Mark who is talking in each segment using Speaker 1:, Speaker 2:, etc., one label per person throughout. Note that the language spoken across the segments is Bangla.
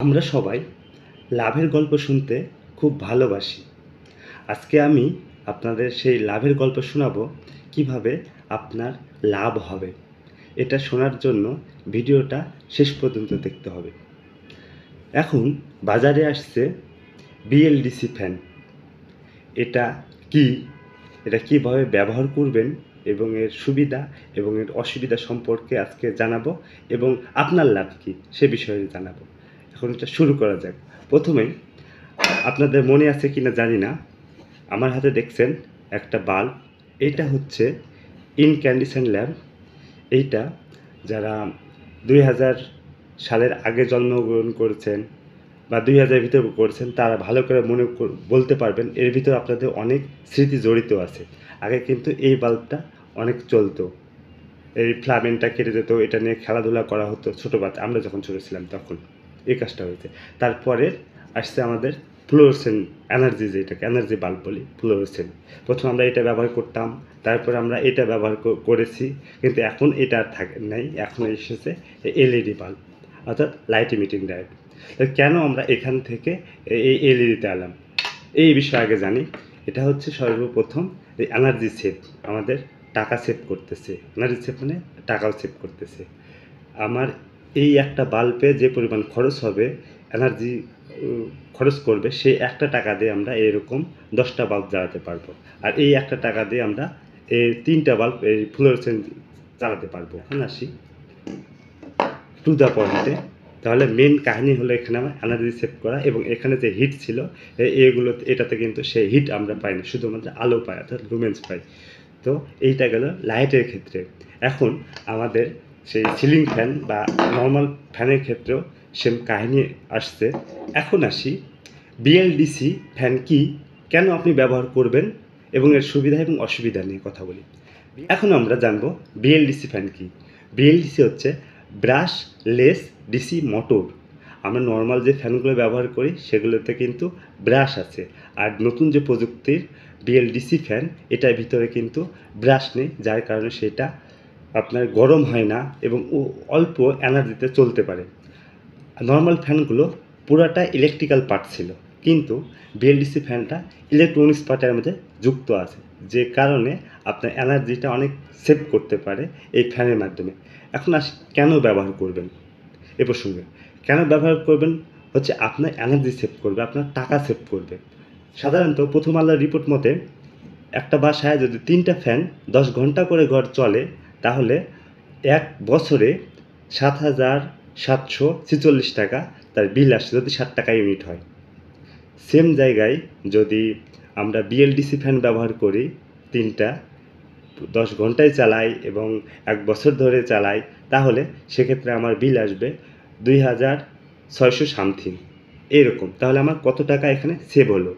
Speaker 1: আমরা সবাই লাভের গল্প শুনতে খুব ভালোবাসি। আজকে আমি আপনাদের সেই লাভের গল্প শোনাবো, কিভাবে আপনার লাভ হবে। এটা শোনার জন্য ভিডিওটা শেষ পর্যন্ত দেখতে হবে। এখন বাজারে আসছে বিএলডিসি ফ্যান। এটা কি, এটা কিভাবে ব্যবহার করবেন এবং এর সুবিধা এবং এর অসুবিধা সম্পর্কে আজকে জানাবো, এবং আপনার লাভ কী সে বিষয়ে জানাবো। এখন এটা শুরু করা যাক। প্রথমেই আপনাদের মনে আছে কি না জানি না, আমার হাতে দেখছেন একটা বাল্ব। এইটা হচ্ছে ইনক্যান্ডেসেন্ট ল্যাম্প। এইটা যারা 2000 সালের আগে জন্মগ্রহণ করেছেন বা 2000-এর ভিতরে করেছেন, তারা ভালো করে বলতে পারবেন। এর ভিতরে আপনাদের অনেক স্মৃতি জড়িত আছে। আগে কিন্তু এই বাল্বটা অনেক চলতো। এই ফ্লামেনটা কেটে যেত, এটা নিয়ে খেলাধুলা করা হতো ছোটো বাচ্চা, আমরা যখন ছোটো ছিলাম তখন এই কাজটা হয়েছে। তারপরে আসছে আমাদের ফ্লোরোসেন্ট এনার্জি, যেটাকে এনার্জি বাল্ব বলি, ফ্লোরোসেন্ট। প্রথম আমরা এটা ব্যবহার করতাম, তারপরে আমরা এটা ব্যবহার করেছি, কিন্তু এখন এটা আর থাকে নাই। এখন এসেছে এলইডি বাল্ব, অর্থাৎ লাইট ইমিটিং ডায়োড। কেন আমরা এখান থেকে এই এলইডিতে এলাম, এই বিষয়ে আগে জানি। এটা হচ্ছে সর্বপ্রথম এই এনার্জি সেভ, আমাদের টাকা সেভ করতেছে। এনার্জি সেভ মানে টাকাও সেভ করতেছে। আমার এই একটা বাল্বে যে পরিমাণ খরচ হবে, এনার্জি খরচ করবে, সেই একটা টাকা দিয়ে আমরা এরকম 10টা বাল্ব জ্বালাতে পারবো। আর এই একটা টাকা দিয়ে আমরা এই 3টা বাল্ব এই ফ্লোরোসেন্ট জ্বালাতে পারবো। এখন আসি টু দ্য পয়েন্টে। তাহলে মেন কাহিনী হলো এখানে আমার এনার্জি সেভ করা, এবং এখানে যে হিট ছিল এটাতে কিন্তু সেই হিট আমরা পাই না, শুধুমাত্র আলো পাই, অর্থাৎ লুমেন্স পাই। তো এইটা গেল লাইটের ক্ষেত্রে। এখন আমাদের সেই সিলিং ফ্যান বা নর্মাল ফ্যানের ক্ষেত্রেও সেম কাহিনী আসছে। এখন আসি বিএলডিসি ফ্যান কি, কেন আপনি ব্যবহার করবেন এবং এর সুবিধা এবং অসুবিধা নিয়ে কথা বলি। এখন আমরা জানবো বিএলডিসি ফ্যান কি। বিএলডিসি হচ্ছে ব্রাশলেস ডিসি মোটর। আমরা নর্মাল যে ফ্যানগুলো ব্যবহার করি সেগুলোতে কিন্তু ব্রাশ আছে, আর নতুন যে প্রযুক্তির বিএলডিসি ফ্যান, এটার ভিতরে কিন্তু ব্রাশ নেই, যার কারণে সেটা আপনার গরম হয় না এবং অল্প এনার্জিতে চলতে পারে। নর্মাল ফ্যানগুলো পুরাটা ইলেকট্রিক্যাল পার্ট ছিল, কিন্তু বিএলডিসি ফ্যানটা ইলেকট্রনিক্স পার্টের মধ্যে যুক্ত আছে, যে কারণে আপনার এনার্জিটা অনেক সেভ করতে পারে এই ফ্যানের মাধ্যমে। এখন কেন ব্যবহার করবেন এ প্রসঙ্গে। কেন ব্যবহার করবেন হচ্ছে আপনার এনার্জি সেভ করবে, আপনার টাকা সেভ করবে। সাধারণত প্রথম আলোর রিপোর্ট মতে একটা বাসায় যদি 3টা ফ্যান 10 ঘন্টা করে ঘর চলে, তাহলে এক বছরে 7,746 টাকা তার বিল আসে, যদি 60 টাকা ইউনিট হয়। সেম জায়গায় যদি আমরা বিএলডিসি ফ্যান ব্যবহার করি, 3টা 10 ঘন্টায় চালাই এবং 1 বছর ধরে চালাই, তাহলে সেক্ষেত্রে আমার বিল আসবে 2,600 সামথিং এরকম। তাহলে আমার কত টাকা এখানে সেভ হলো,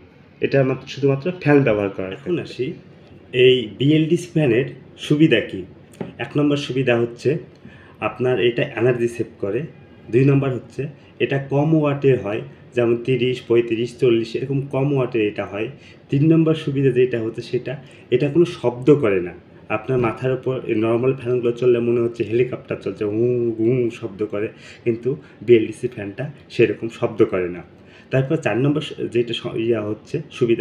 Speaker 1: এটা আমার শুধুমাত্র ফ্যান ব্যবহার করার। এখন আসি এই বিএলডিসি ফ্যানের সুবিধা কী। 1 নম্বর সুবিধা হচ্ছে আপনার এটা এনার্জি সেভ করে। 2 নম্বর হচ্ছে এটা কম ওয়াটের হয়, যেমন 30, 35, 40 এরকম কম ওয়াটের এটা হয়। 3 নম্বর সুবিধা যেটা হচ্ছে এটা কোনো শব্দ করে না। আপনার মাথার উপর নর্মাল ফ্যানগুলো চললে মনে হচ্ছে হেলিকপ্টার চলছে, হু হু শব্দ করে, কিন্তু বিএলডিসি ফ্যানটা সেরকম শব্দ করে না। তারপর 4 নম্বর যেটা সুবিধা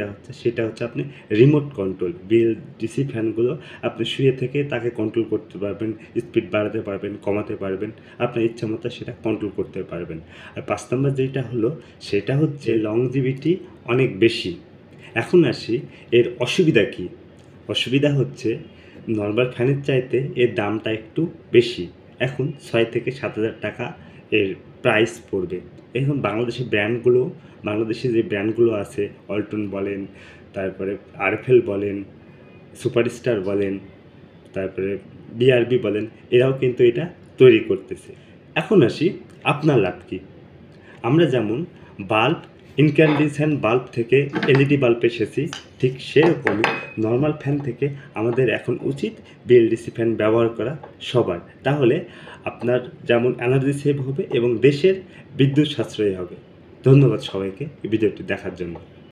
Speaker 1: হচ্ছে সেটা হচ্ছে আপনি রিমোট কন্ট্রোল। বিএলডিসি ফ্যানগুলো আপনি শুয়ে থেকে তাকে কন্ট্রোল করতে পারবেন, স্পিড বাড়াতে পারবেন, কমাতে পারবেন, আপনার ইচ্ছা মতো সেটা কন্ট্রোল করতে পারবেন। আর 5 নম্বর যেটা হলো সেটা হচ্ছে লংজিভিটি অনেক বেশি। এখন আসি এর অসুবিধা কী। অসুবিধা হচ্ছে নর্মাল ফ্যানের চাইতে এর দামটা একটু বেশি। এখন 6 থেকে 7,000 টাকা এর প্রাইস পড়বে। এখন বাংলাদেশি যে ব্র্যান্ডগুলো আছে, অল্টন বলেন, তারপরে আরএফএল বলেন, সুপারস্টার বলেন, তারপরে বিআরবি বলেন, এরাও কিন্তু এটা তৈরি করতেছে। এখন আসি আপনার লাভ কী। আমরা যেমন ইনক্যান্ডেসেন্ট বাল্ব থেকে এলইডি বাল্ব এসেছি, ঠিক সেরকমই নর্মাল ফ্যান থেকে আমাদের এখন উচিত বিএলডিসি ফ্যান ব্যবহার করা সবার। তাহলে আপনার যেমন এনার্জি সেভ হবে এবং দেশের বিদ্যুৎ সাশ্রয়ী হবে। ধন্যবাদ সবাইকে এই ভিডিওটি দেখার জন্য।